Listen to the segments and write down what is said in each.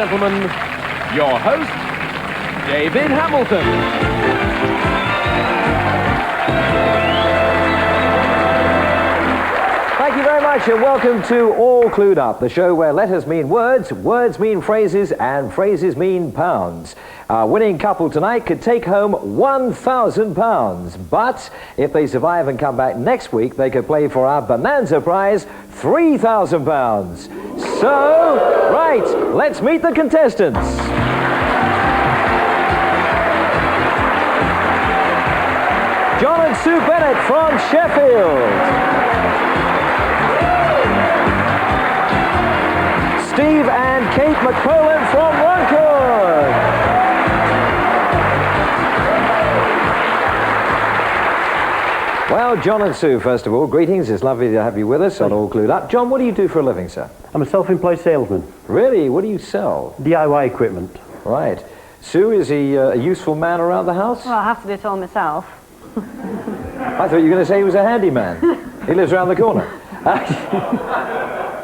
gentlemen, your host, David Hamilton. Thank you very much and welcome to All Clued Up, the show where letters mean words, words mean phrases, and phrases mean pounds. Our winning couple tonight could take home £1,000, but if they survive and come back next week, they could play for our Bonanza prize, £3,000. So, right, let's meet the contestants. John and Sue Bennett from Sheffield. Steve and Kate McPoland from Runcorn. Well, John and Sue, first of all, greetings. It's lovely to have you with us on All Clued Up. John, what do you do for a living, sir? I'm a self-employed salesman. Really? What do you sell? DIY equipment. Right. Sue, is he a useful man around the house? Well, I have to do it all myself. I thought you were going to say he was a handyman. He lives around the corner.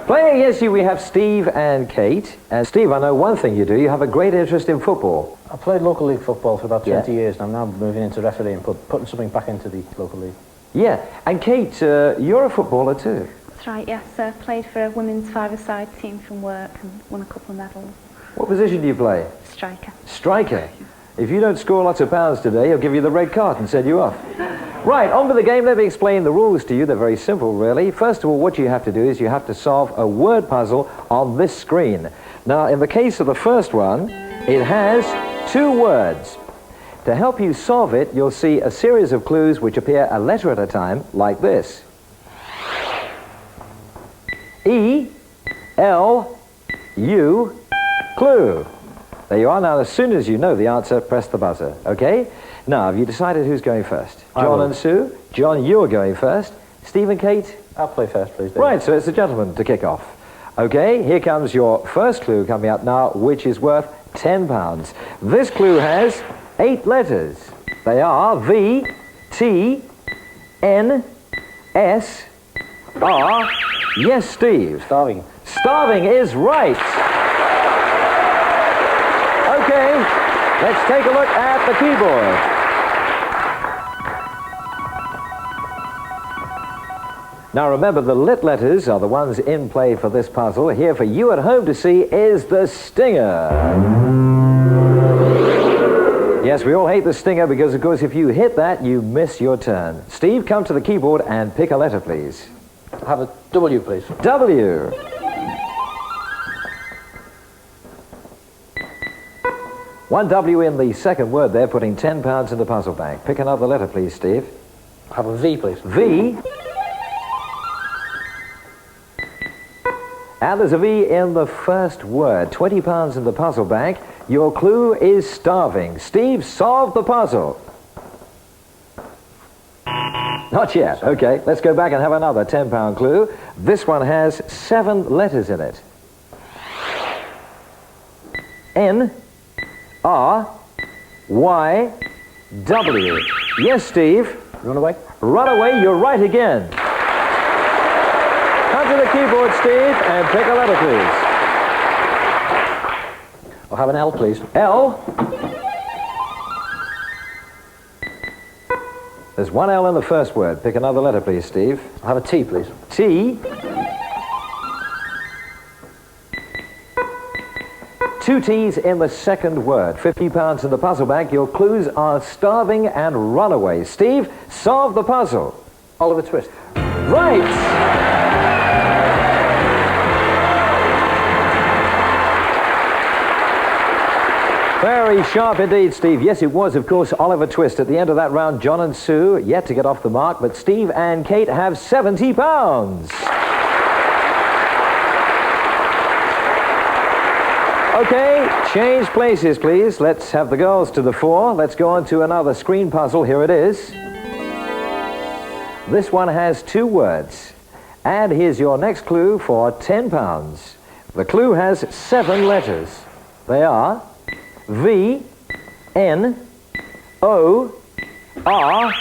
Playing against you, we have Steve and Kate. And Steve, I know one thing you do. You have a great interest in football. I played local league football for about 20 years, and I'm now moving into refereeing and putting something back into the local league. Yeah. And Kate, you're a footballer too. That's right, yes. I played for a women's five-a-side team from work and won a couple of medals. What position do you play? Striker. Striker. If you don't score lots of pounds today, he'll give you the red card and send you off. Right, on with the game. Let me explain the rules to you. They're very simple, really. First of all, what you have to do is you have to solve a word puzzle on this screen. Now, in the case of the first one, it has 2 words. To help you solve it, you'll see a series of clues which appear a letter at a time, like this. E-L-U, clue. There you are. Now, as soon as you know the answer, press the buzzer, okay? Now, have you decided who's going first? John and Sue? John, you're going first. Steve and Kate? I'll play first, please, David. Right, so it's the gentleman to kick off. Okay, here comes your first clue coming up now, which is worth £10. This clue has 8 letters. They are V, T, N, S, R. Yes, Steve. Starving. Starving is right. Okay, let's take a look at the keyboard. Now remember, the lit letters are the ones in play for this puzzle. Here for you at home to see is the stinger. Yes, we all hate the stinger because, of course, if you hit that, you miss your turn. Steve, come to the keyboard and pick a letter, please. I'll have a W, please. W. One W in the second word there, putting £10 in the puzzle bank. Pick another letter, please, Steve. I'll have a V, please. V. And there's a V in the first word. £20 in the puzzle bank. Your clue is starving. Steve, solve the puzzle. Not yet. Okay, let's go back and have another £10 clue. This one has 7 letters in it. N, R, Y, W. Yes, Steve? Run away? Run away, you're right again. Come to the keyboard, Steve, and pick a letter, please. I'll have an L, please. L. There's 1 L in the first word. Pick another letter, please, Steve. I'll have a T, please. T. 2 T's in the second word. £50 in the puzzle bank. Your clues are starving and runaway. Steve, solve the puzzle. Oliver Twist. Right. Very sharp indeed, Steve. Yes, it was, of course, Oliver Twist. At the end of that round, John and Sue yet to get off the mark, but Steve and Kate have £70. Okay, change places, please. Let's have the girls to the fore. Let's go on to another screen puzzle. Here it is. This one has 2 words. And here's your next clue for £10. The clue has 7 letters. They are V, N, O, R.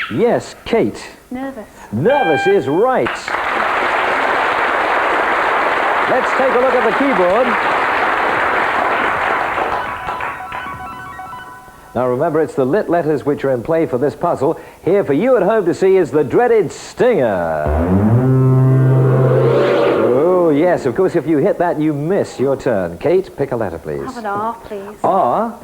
Yes, Kate. Nervous. Nervous is right. Let's take a look at the keyboard. Now remember, it's the lit letters which are in play for this puzzle. Here for you at home to see is the dreaded stinger. Oh, yes, of course, if you hit that, you miss your turn. Kate, pick a letter, please. Have an R, please. R.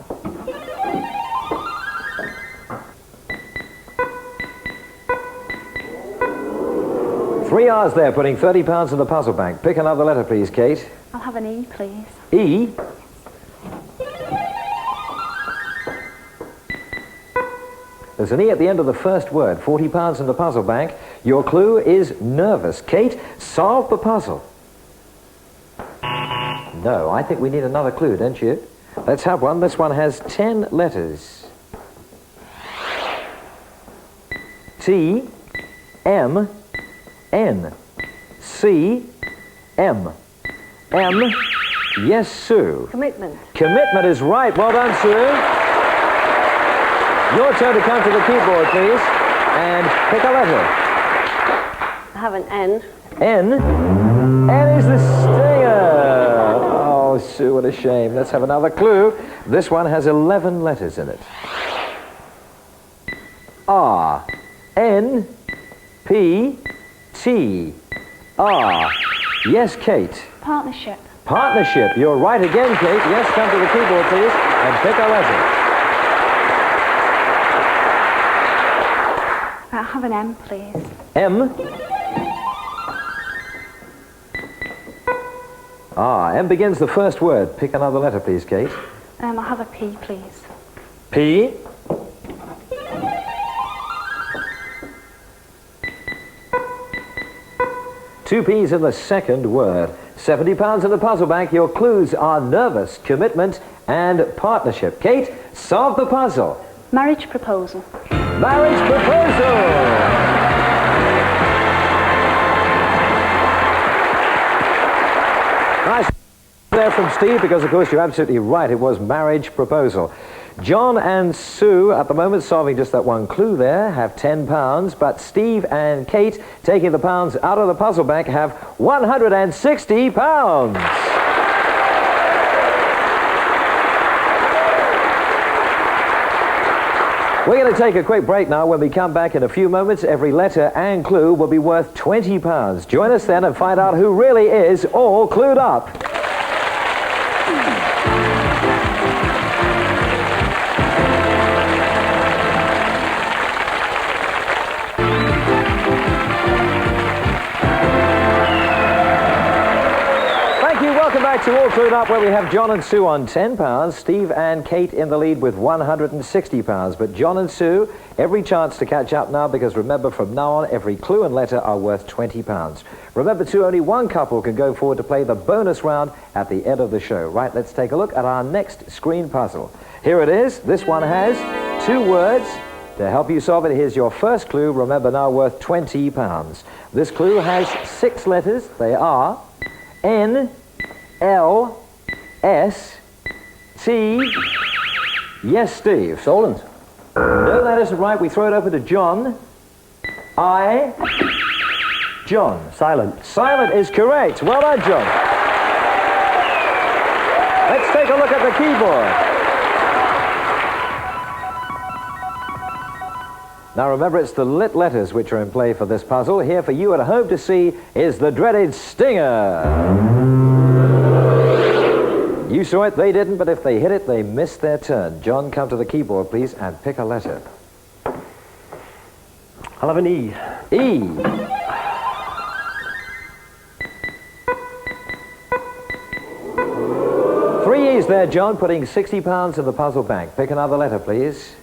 Three R's there, putting £30 in the puzzle bank. Pick another letter, please, Kate. I'll have an E, please. E. There's an E at the end of the first word. £40 in the puzzle bank. Your clue is nervous. Kate, solve the puzzle. No, I think we need another clue, don't you? Let's have one. This one has 10 letters. T, M, N, C, M. M, yes, Sue. Commitment. Commitment is right. Well done, Sue. Your turn to come to the keyboard, please, and pick a letter. I have an N. N. N is the stinger. Oh, Sue, what a shame. Let's have another clue. This one has 11 letters in it. R. N. P. T. R. Yes, Kate. Partnership. Partnership. You're right again, Kate. Yes, come to the keyboard, please, and pick a letter. I'll have an M, please. M. M begins the first word. Pick another letter, please, Kate. I'll have a P, please. P. Two P's in the second word. £70 in the puzzle bank. Your clues are nervous, commitment, and partnership. Kate, solve the puzzle. Marriage proposal. Marriage proposal! Nice there from Steve, because of course you're absolutely right, it was marriage proposal. John and Sue, at the moment solving just that one clue there, have £10, but Steve and Kate, taking the pounds out of the puzzle bank, have £160. We're going to take a quick break now. When we come back in a few moments, every letter and clue will be worth £20. Join us then and find out who really is all clued up. Welcome back to All Clued Up, where we have John and Sue on £10, Steve and Kate in the lead with £160. But John and Sue, every chance to catch up now, because remember, from now on, every clue and letter are worth £20. Remember, too, only one couple can go forward to play the bonus round at the end of the show. Right, let's take a look at our next screen puzzle. Here it is. This one has 2 words. To help you solve it, here's your first clue. Remember, now worth £20. This clue has 6 letters. They are N, L, S, T, yes, Steve. Solent. No, that isn't right. We throw it over to John. I, John. Silent. Silent is correct. Well done, John. Let's take a look at the keyboard. Now remember, it's the lit letters which are in play for this puzzle. Here for you at home to see is the dreaded stinger. You saw it, they didn't, but if they hit it, they missed their turn. John, come to the keyboard, please, and pick a letter. I'll have an E. E. Three E's there, John, putting £60 in the puzzle bank. Pick another letter, please.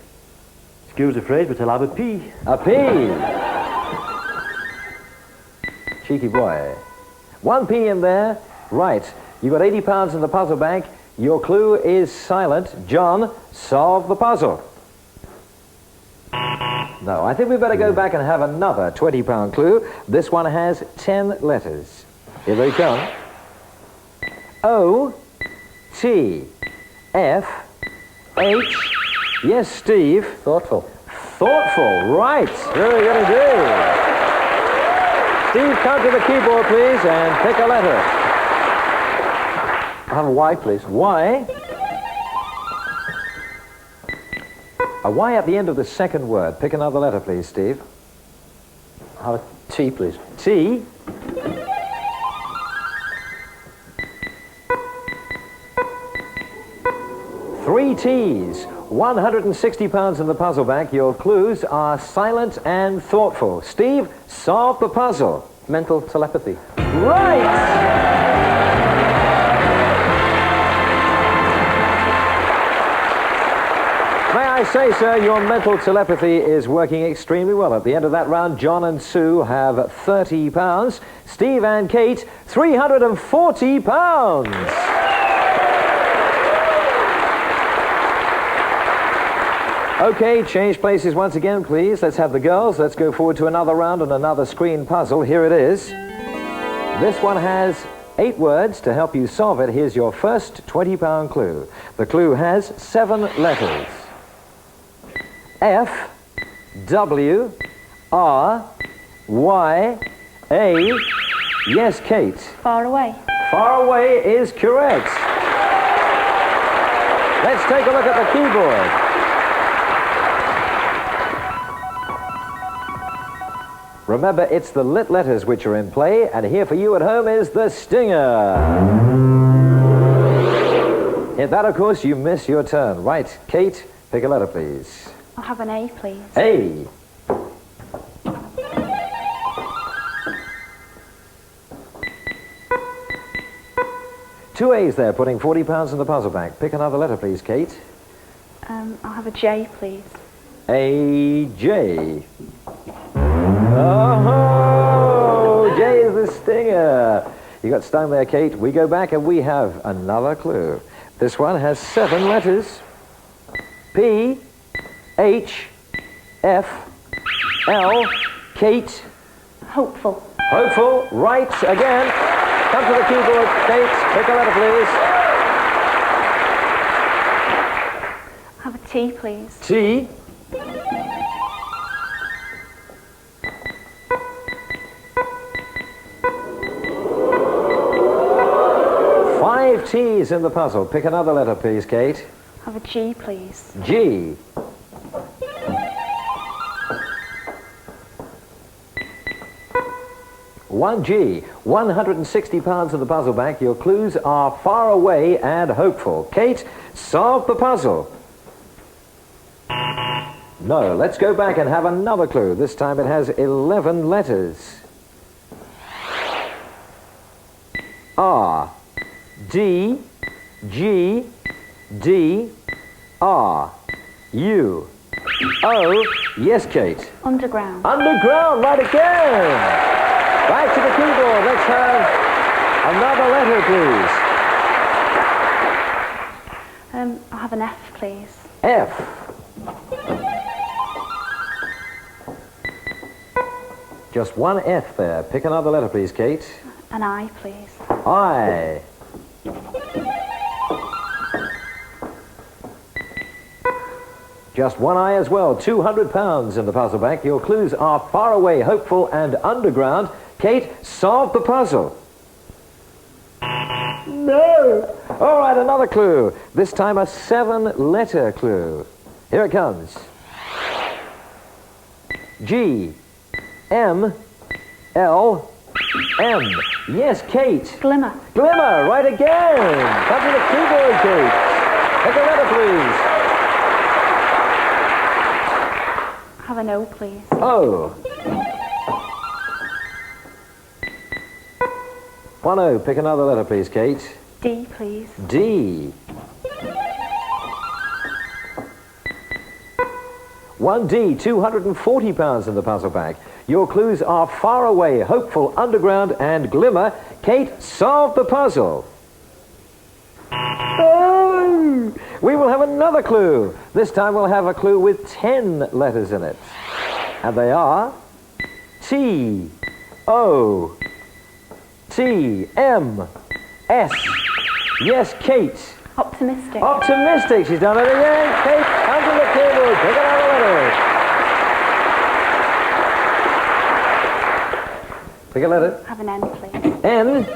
Excuse the phrase, but I'll have a P. A P. Cheeky boy. 1 P in there. Right. You got £80 in the puzzle bank. Your clue is silent. John, solve the puzzle. No, I think we better go back and have another £20 clue. This one has 10 letters. Here they come. O, T, F, H, yes, Steve. Thoughtful. Thoughtful, right. Very good indeed. Steve, come to the keyboard, please, and pick a letter. I'll have a Y, please. Y. A Y at the end of the second word. Pick another letter, please, Steve. I'll have a T, please. T. Three T's. £160 in the puzzle bank. Your clues are silent and thoughtful. Steve, solve the puzzle. Mental telepathy. Right! May I say, sir, your mental telepathy is working extremely well. At the end of that round, John and Sue have £30. Steve and Kate, £340. Okay, change places once again, please. Let's have the girls. Let's go forward to another round and another screen puzzle. Here it is. This one has 8 words. To help you solve it, here's your first £20 clue. The clue has 7 letters. F, W, R, Y, A. Yes, Kate. Far away. Far away is correct. Let's take a look at the keyboard. Remember, it's the lit letters which are in play, and here for you at home is the stinger. Hit that, of course, you miss your turn. Right, Kate, pick a letter, please. I'll have an A, please. A. Two A's there, putting £40 in the puzzle bank. Pick another letter, please, Kate. I'll have a J, please. A, J. Oh, J is the stinger. You got stung there, Kate. We go back and we have another clue. This one has 7 letters. P, H, F, L, Kate. Hopeful. Hopeful, right again. Come to the keyboard, Kate. Pick a letter, please. I'll have a T, please. T. Five T's in the puzzle. Pick another letter, please, Kate. I'll have a G, please. G. One G. £160 in the puzzle bank. Your clues are far away and hopeful. Kate, solve the puzzle. No, let's go back and have another clue. This time it has 11 letters. R, D, G, D, R, U, O. Yes, Kate. Underground. Underground, right again. Back to the keyboard. Let's have another letter, please. I'll have an F, please. F. Just one F there. Pick another letter, please, Kate. An I, please. I. Just one I as well. £200 in the puzzle bank. Your clues are far away, hopeful, and underground. Kate, solve the puzzle. No! All right, another clue. This time a 7-letter clue. Here it comes. G, M, L, M. Yes, Kate. Glimmer. Glimmer, right again. Come to the keyboard, Kate. Pick a letter, please. Have an O, please. O. One O. Pick another letter, please, Kate. D, please. D. One D. £240 in the puzzle bag. Your clues are far away, hopeful, underground, and glimmer. Kate, solve the puzzle. Oh! We will have another clue. This time we'll have a clue with 10 letters in it. And they are T, O, T, M, S. Yes, Kate. Optimistic. Optimistic. She's done it again. Kate, under the keyboard. Pick another letter. Pick a letter. Have an N, please. N.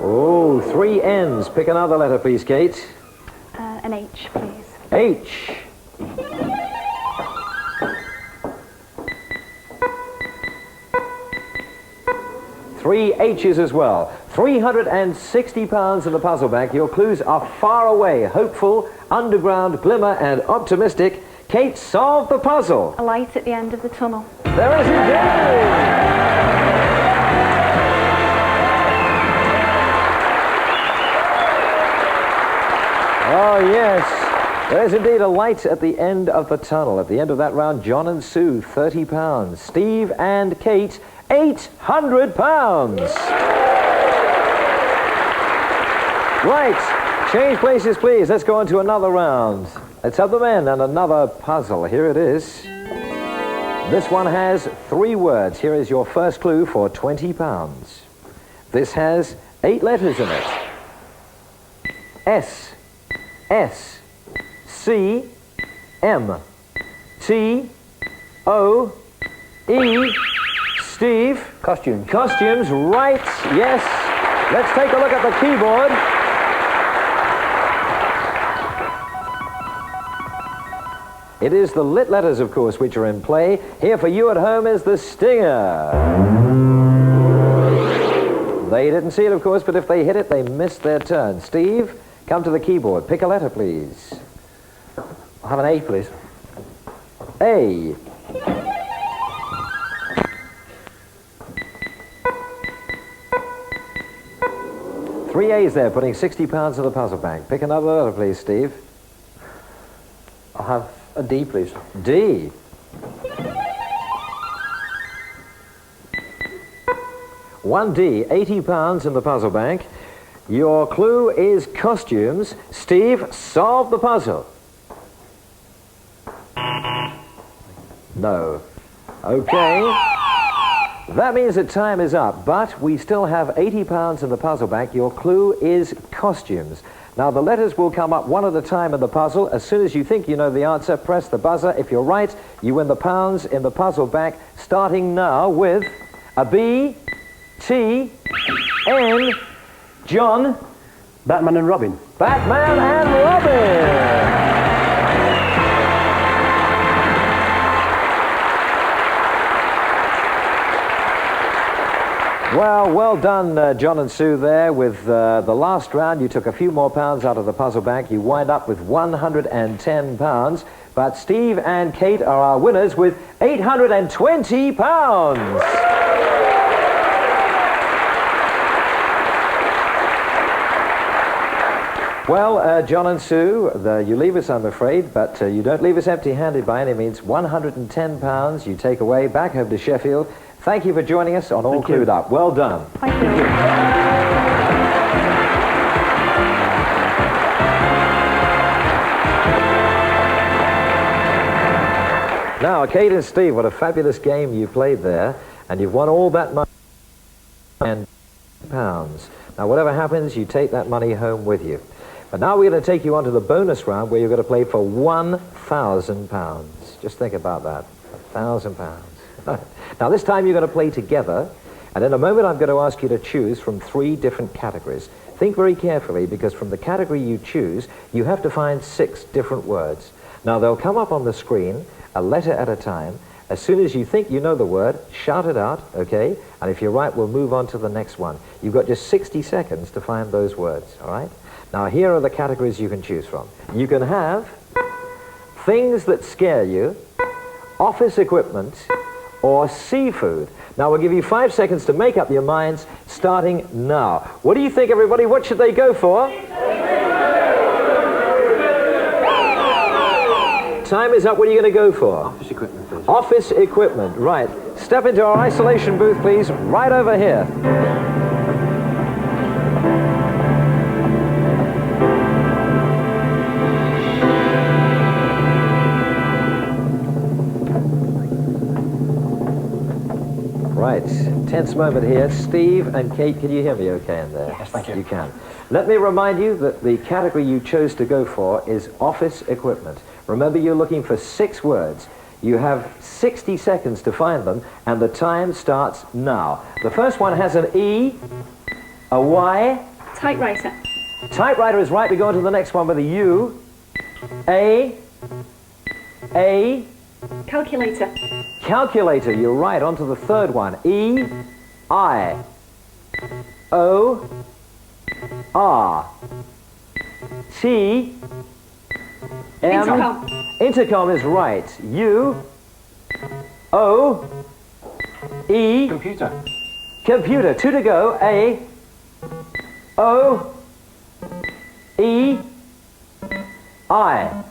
Oh, 3 N's. Pick another letter, please, Kate. An H, please. H. Three H's as well. £360 in the puzzle bank. Your clues are far away. Hopeful, underground, glimmer, and optimistic. Kate solved the puzzle. A light at the end of the tunnel. There is indeed. Oh, yes. There's indeed a light at the end of the tunnel. At the end of that round, John and Sue, £30. Steve and Kate, £800. Right. Change places, please. Let's go on to another round. Let's have the men and another puzzle. Here it is. This one has 3 words. Here is your first clue for £20. This has 8 letters in it. S. S, C, M, T, O, E, Steve. Costume. Costumes, right, yes. Let's take a look at the keyboard. It is the lit letters, of course, which are in play. Here for you at home is the stinger. They didn't see it, of course, but if they hit it, they missed their turn. Steve? Come to the keyboard. Pick a letter, please. I'll have an A, please. A. Three A's there, putting £60 in the puzzle bank. Pick another letter, please, Steve. I'll have a D, please. D. One D, £80 in the puzzle bank. Your clue is costumes. Steve, solve the puzzle. No. Okay. That means that time is up, but we still have £80 in the puzzle bank. Your clue is costumes. Now, the letters will come up one at a time in the puzzle. As soon as you think you know the answer, press the buzzer. If you're right, you win the pounds in the puzzle bank, starting now with a B, T, N, John. Batman and Robin. Batman and Robin. Well done, John and Sue there. With the last round, you took a few more pounds out of the puzzle bank. You wind up with £110. But Steve and Kate are our winners with £820. Well, John and Sue, you leave us, I'm afraid, but you don't leave us empty-handed by any means. £110 you take away back home to Sheffield. Thank you for joining us on All Clued Up. Well done. Thank you. Now, Kate and Steve, what a fabulous game you played there, and you've won all that money and £100. Now, whatever happens, you take that money home with you. But now we're going to take you on to the bonus round where you're going to play for £1,000. Just think about that, £1,000. Now, this time you're going to play together, and in a moment I'm going to ask you to choose from 3 different categories. Think very carefully, because from the category you choose, you have to find 6 different words. Now, they'll come up on the screen, a letter at a time. As soon as you think you know the word, shout it out, okay? And if you're right, we'll move on to the next one. You've got just 60 seconds to find those words, all right? Now, here are the categories you can choose from. You can have things that scare you, office equipment, or seafood. Now, we'll give you 5 seconds to make up your minds, starting now. What do you think, everybody? What should they go for? Time is up. What are you going to go for? Office equipment, please. Office equipment, right. Step into our isolation booth, please, right over here. Right, tense moment here. Steve and Kate, can you hear me okay in there? Yes, thank you. You can. Let me remind you that the category you chose to go for is office equipment. Remember, you're looking for 6 words. You have 60 seconds to find them, and the time starts now. The first one has an E, a Y, Typewriter. Typewriter is right. We go on to the next one with a U. A. Calculator. Calculator, you're right. On to the third one. E. I. O. R. T. M. Intercom. Intercom is right. U. O. E. Computer. Computer. Two to go. A. O. E. I.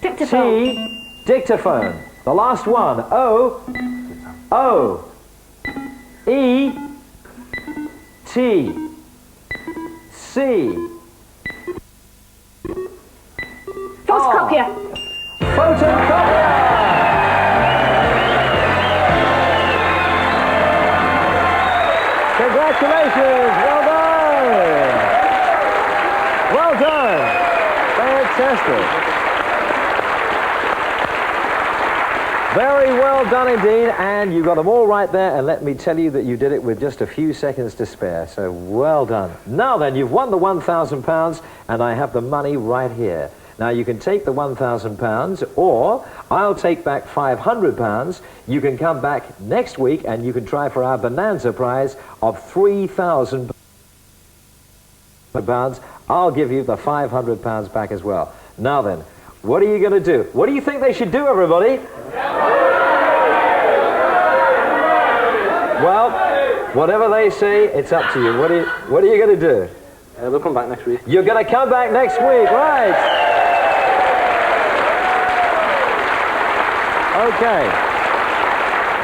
Dictaphone. T. Dictaphone. The last one. O. O. E. T. C. Photocopier. Photocopier! Congratulations! Well done! Well done! Fantastic! Very well done indeed, and you got them all right there, and let me tell you that you did it with just a few seconds to spare, so well done. Now then, you've won the £1,000, and I have the money right here. Now you can take the £1,000, or I'll take back £500. You can come back next week, and you can try for our Bonanza prize of £3,000. I'll give you the £500 back as well. Now then, what are you going to do? What do you think they should do, everybody? Well, whatever they say, it's up to you. What are you going to do? We'll come back next week. You're going to come back next week, right? Okay.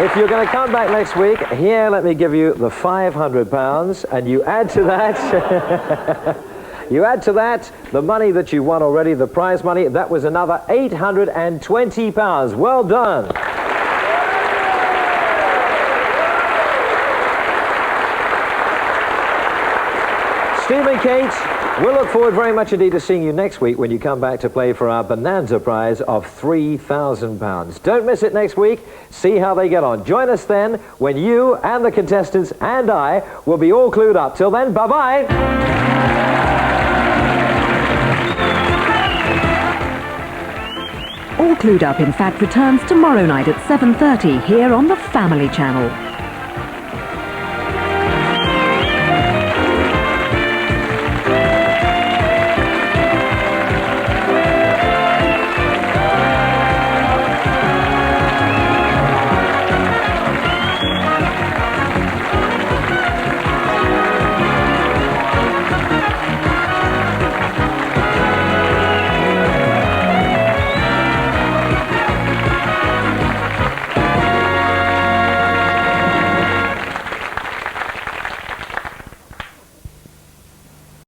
If you're going to come back next week, here, let me give you the £500, and you add to that... You add to that the money that you won already, the prize money. That was another £820. Well done. Steve and Kate, we'll look forward very much indeed to seeing you next week when you come back to play for our Bonanza prize of £3,000. Don't miss it next week. See how they get on. Join us then when you and the contestants and I will be all clued up. Till then, bye-bye. All Clued Up, in fact, returns tomorrow night at 7:30 here on the Family Channel.